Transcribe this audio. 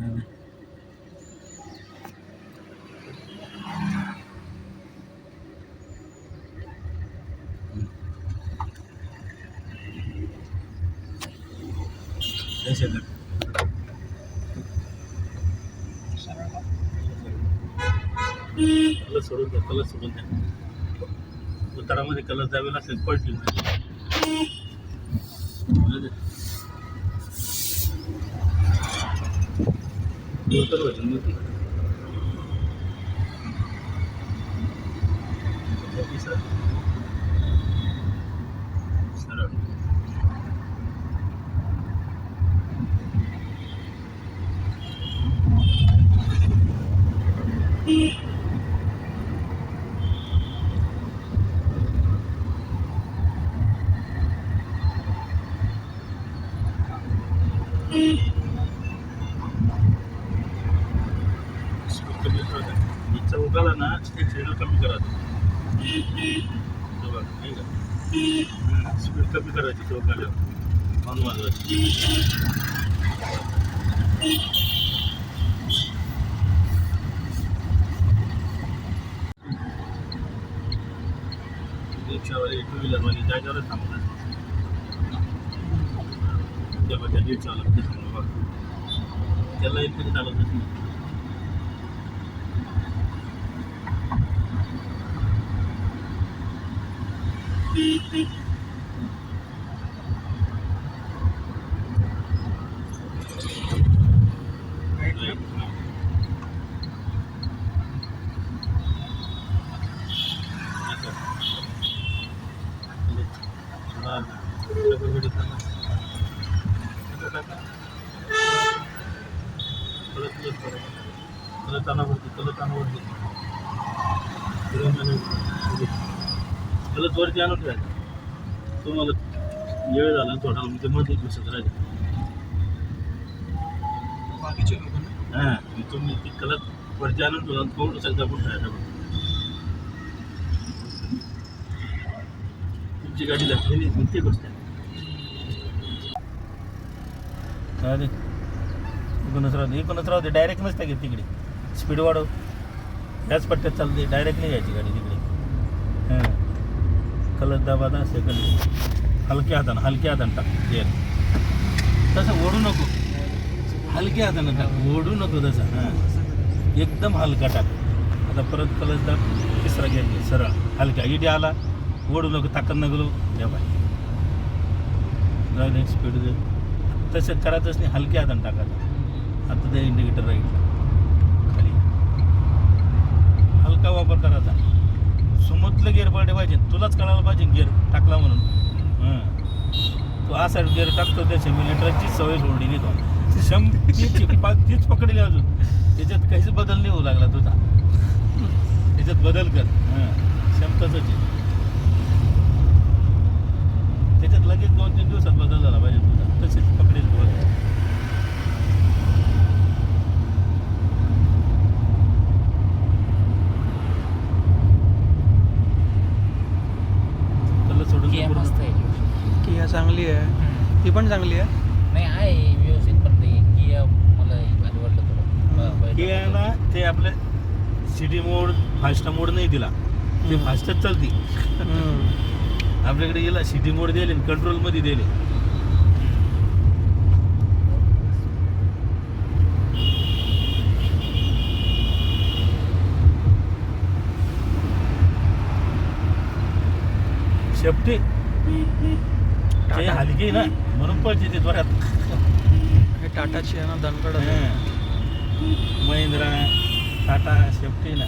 Colour सोडून द्या, colour सोडून द्या. उतारामध्ये कलर द्यावे लागतील पडली सरळ चौकाला ना स्पीड कमी करायचं. नाही का स्पीड कमी करायची चौकाला म्हणून वाजवायची. रिक्षावाले टू व्हीलरवाले जागेवरच थांबतात. त्या रिक्षावाला कुठे थांबलं बघ, त्याला एक कधी चालतच नाही. कलच वरती आणून राहिलं. तुम्हाला वेळ झाला थोडा म्हणजे मध्ये दिसत राहिलं. हां तुम्ही ती कलच वरती आणून तुला थोडं सगळं पण राहिलं. तुमची गाडी लागली कोणती गोष्ट आहे इकडूनच राहते. डायरेक्ट नसते की तिकडे स्पीड वाढव, ह्याच पट्ट्यात चालते. डायरेक्ट नाही घ्यायची गाडी तिकडे. हां कलर दाबा दा सेकंड हलक्या हातानं टाक. तसं ओढू नको, हलक्या हातानं टाक, ओढू नको तसं. हां एकदम हलका टाक. आता परत कलर दाब, तिसरा घ्यायचा सरळ हलक्या. इडी आला ओढू नको, ताकद नको घ्या बाय. जाऊ स्पीड दे. तसं करायचंच नाही, हलक्या हातानं टाकायचं. आता ते इंडिकेटर राईटला खाली हलका वापर करायचा. सुमतलं गिअर पडले पाहिजे, तुलाच कळायला पाहिजे गिअर टाकला म्हणून. तू असा गिअर टाकतो त्या सिम्युलेटरची सवय सोडली तो. तीच पकडली अजून. त्याच्यात काहीच बदल नाही होऊ लागला तुझा. त्याच्यात बदल कर. तसंच आहे त्याच्यात. लगेच 2-3 दिवसात बदल झाला पाहिजे तुझा. तसेच पकडेल तू. किया चांगली आहे, ती पण चांगली आहे. नाही आहे व्यवस्थित, पण ते किया मला आवडलं थोडं. किया ना ते आपलं सिटी मोड फास्ट मोड नाही दिला, ते फास्टच चालते. आपल्याकडे गेला सिटी मोड दिले, कंट्रोलमध्ये दिले. शेफ्टी ते हलकी ना म्हणून पळते ते त्वरात. हे टाटाची आहे ना, दणकड. महिंद्रा टाटा शेफ्टी ना.